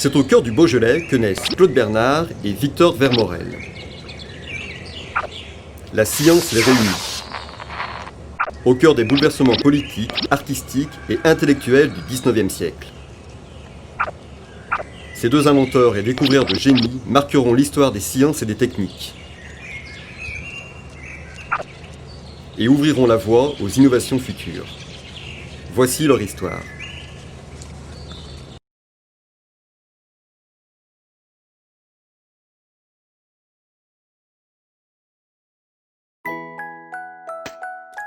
C'est au cœur du Beaujolais que naissent Claude Bernard et Victor Vermorel. La science les réunit. Au cœur des bouleversements politiques, artistiques et intellectuels du XIXe siècle. Ces deux inventeurs et découvreurs de génie marqueront l'histoire des sciences et des techniques. Et ouvriront la voie aux innovations futures. Voici leur histoire.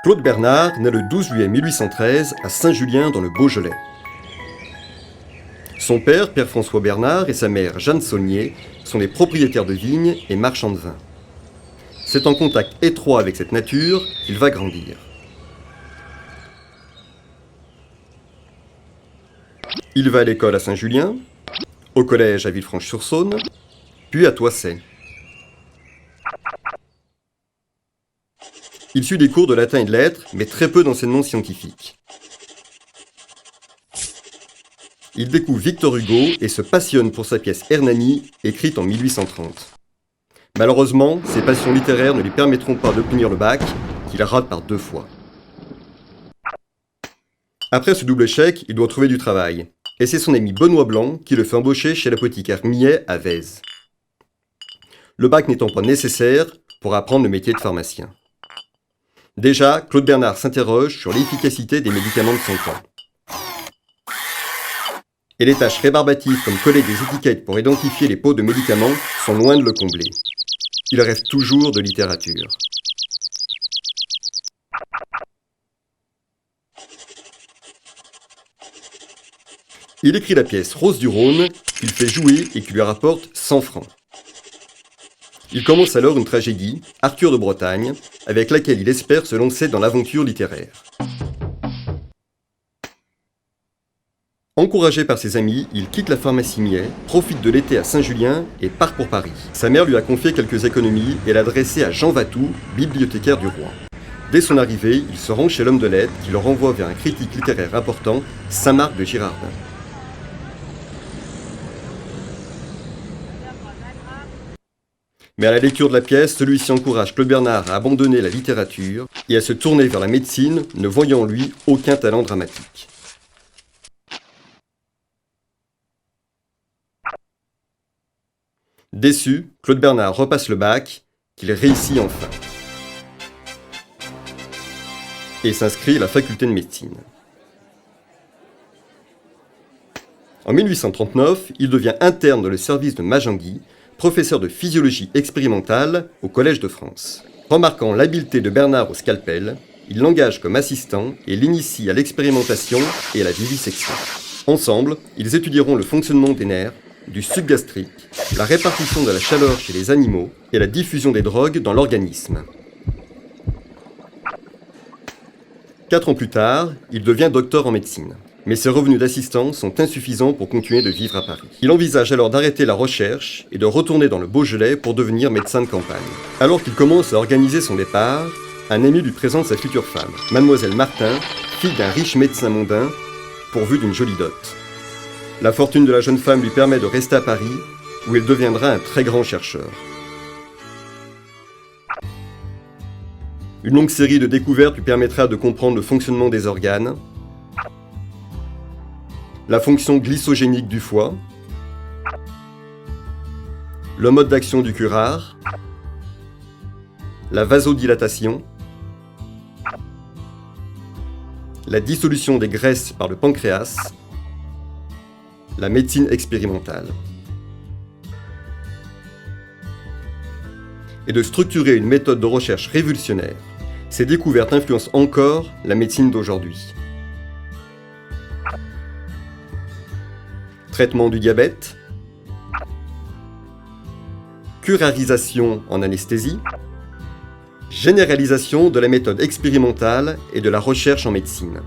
Claude Bernard naît le 12 juillet 1813 à Saint-Julien dans le Beaujolais. Son père, François Bernard, et sa mère, Jeanne Saulnier, sont les propriétaires de vignes et marchands de vin. C'est en contact étroit avec cette nature qu'il va grandir. Il va à l'école à Saint-Julien, au collège à Villefranche-sur-Saône, puis à Toissay. Il suit des cours de latin et de lettres, mais très peu d'enseignements scientifiques. Il découvre Victor Hugo et se passionne pour sa pièce Hernani, écrite en 1830. Malheureusement, ses passions littéraires ne lui permettront pas d'obtenir le bac, qu'il rate par 2 fois. Après ce double échec, il doit trouver du travail. Et c'est son ami Benoît Blanc qui le fait embaucher chez l'apothicaire Millet à Vèze. Le bac n'étant pas nécessaire pour apprendre le métier de pharmacien. Déjà, Claude Bernard s'interroge sur l'efficacité des médicaments de son temps. Et les tâches rébarbatives comme coller des étiquettes pour identifier les pots de médicaments sont loin de le combler. Il rêve toujours de littérature. Il écrit la pièce Rose du Rhône, qu'il fait jouer et qui lui rapporte 100 francs. Il commence alors une tragédie, Arthur de Bretagne, avec laquelle il espère se lancer dans l'aventure littéraire. Encouragé par ses amis, il quitte la pharmacie Millet, profite de l'été à Saint-Julien et part pour Paris. Sa mère lui a confié quelques économies et l'a adressé à Jean Vatou, bibliothécaire du roi. Dès son arrivée, il se rend chez l'homme de lettres qui le renvoie vers un critique littéraire important, Saint-Marc de Girardin. Mais à la lecture de la pièce, celui-ci encourage Claude Bernard à abandonner la littérature et à se tourner vers la médecine, ne voyant en lui aucun talent dramatique. Déçu, Claude Bernard repasse le bac, qu'il réussit enfin. Et s'inscrit à la faculté de médecine. En 1839, il devient interne dans le service de Magendie, professeur de physiologie expérimentale au Collège de France. Remarquant l'habileté de Bernard au scalpel, il l'engage comme assistant et l'initie à l'expérimentation et à la vivisection. Ensemble, ils étudieront le fonctionnement des nerfs, du suc gastrique, la répartition de la chaleur chez les animaux et la diffusion des drogues dans l'organisme. 4 ans plus tard, il devient docteur en médecine. Mais ses revenus d'assistant sont insuffisants pour continuer de vivre à Paris. Il envisage alors d'arrêter la recherche et de retourner dans le Beaujolais pour devenir médecin de campagne. Alors qu'il commence à organiser son départ, un ami lui présente sa future femme, Mademoiselle Martin, fille d'un riche médecin mondain, pourvu d'une jolie dot. La fortune de la jeune femme lui permet de rester à Paris, où il deviendra un très grand chercheur. Une longue série de découvertes lui permettra de comprendre le fonctionnement des organes, la fonction glycogénique du foie, le mode d'action du curare, la vasodilatation, la dissolution des graisses par le pancréas, la médecine expérimentale. Et de structurer une méthode de recherche révolutionnaire. Ces découvertes influencent encore la médecine d'aujourd'hui. Traitement du diabète, curarisation en anesthésie, généralisation de la méthode expérimentale et de la recherche en médecine.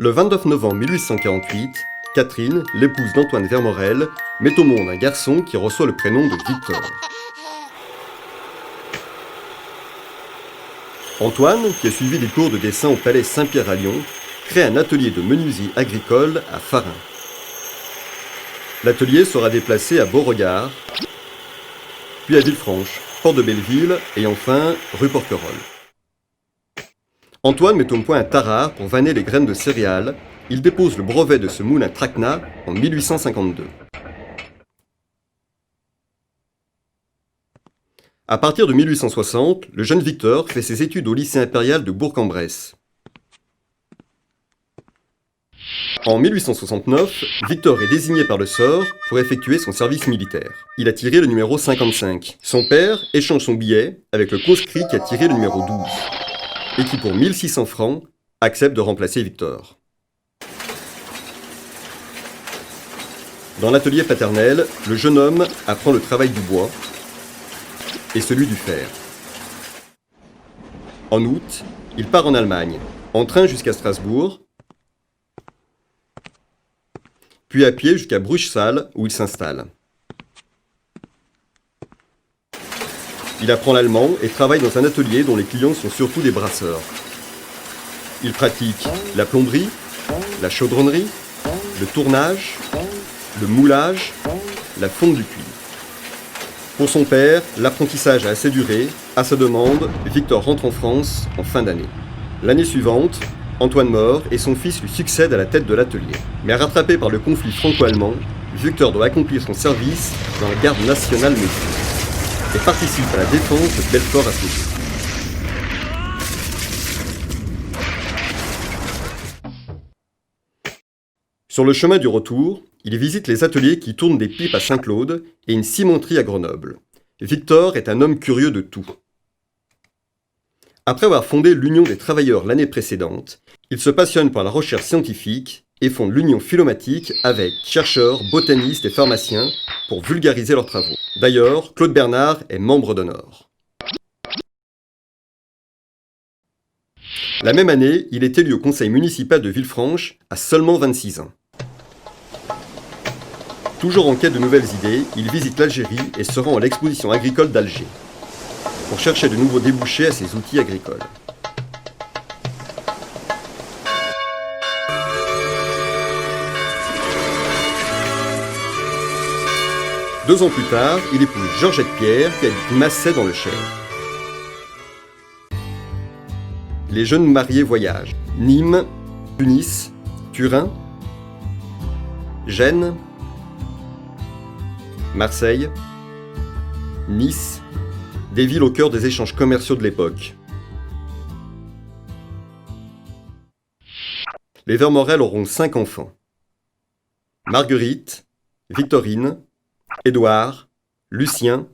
Le 29 novembre 1848, Catherine, l'épouse d'Antoine Vermorel, met au monde un garçon qui reçoit le prénom de Victor. Antoine, qui a suivi des cours de dessin au Palais Saint-Pierre à Lyon, crée un atelier de menuiserie agricole à Farin. L'atelier sera déplacé à Beauregard, puis à Villefranche, Port de Belleville et enfin rue Porquerolles. Antoine met au point un tarare pour vanner les graines de céréales. Il dépose le brevet de ce moulin traquenard en 1852. À partir de 1860, le jeune Victor fait ses études au lycée impérial de Bourg-en-Bresse. En 1869, Victor est désigné par le sort pour effectuer son service militaire. Il a tiré le numéro 55. Son père échange son billet avec le conscrit qui a tiré le numéro 12 et qui, pour 1600 francs, accepte de remplacer Victor. Dans l'atelier paternel, le jeune homme apprend le travail du bois et celui du fer. En août, il part en Allemagne, en train jusqu'à Strasbourg, puis à pied jusqu'à Bruchsal, où il s'installe. Il apprend l'allemand et travaille dans un atelier dont les clients sont surtout des brasseurs. Il pratique la plomberie, la chaudronnerie, le tournage, le moulage, la fonte du cuir. Pour son père, l'apprentissage a assez duré. À sa demande, Victor rentre en France en fin d'année. L'année suivante, Antoine meurt et son fils lui succède à la tête de l'atelier. Mais rattrapé par le conflit franco-allemand, Victor doit accomplir son service dans la garde nationale méditerranéenne et participe à la défense de Belfort à Foucault. Sur le chemin du retour, il visite les ateliers qui tournent des pipes à Saint-Claude et une cimenterie à Grenoble. Victor est un homme curieux de tout. Après avoir fondé l'Union des travailleurs l'année précédente, il se passionne pour la recherche scientifique et fonde l'Union philomatique avec chercheurs, botanistes et pharmaciens pour vulgariser leurs travaux. D'ailleurs, Claude Bernard est membre d'honneur. La même année, il est élu au conseil municipal de Villefranche à seulement 26 ans. Toujours en quête de nouvelles idées, il visite l'Algérie et se rend à l'exposition agricole d'Alger pour chercher de nouveaux débouchés à ses outils agricoles. Deux ans plus tard, il épouse Georgette Pierre qui habite Massay dans le Cher. Les jeunes mariés voyagent. Nîmes, Tunis, Turin, Gênes, Marseille, Nice, des villes au cœur des échanges commerciaux de l'époque. Les Vermorel auront 5 enfants. Marguerite, Victorine, Édouard, Lucien,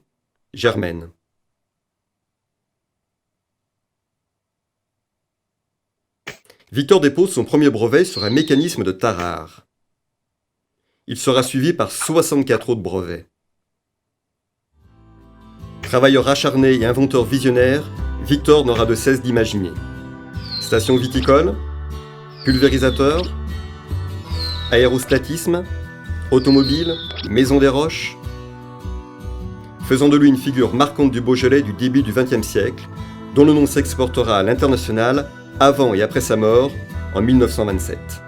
Germaine. Victor dépose son premier brevet sur un mécanisme de tarare. Il sera suivi par 64 autres brevets. Travailleur acharné et inventeur visionnaire, Victor n'aura de cesse d'imaginer. Station viticole, pulvérisateur, aérostatisme, automobile, maison des roches, faisant de lui une figure marquante du Beaujolais du début du XXe siècle, dont le nom s'exportera à l'international avant et après sa mort en 1927.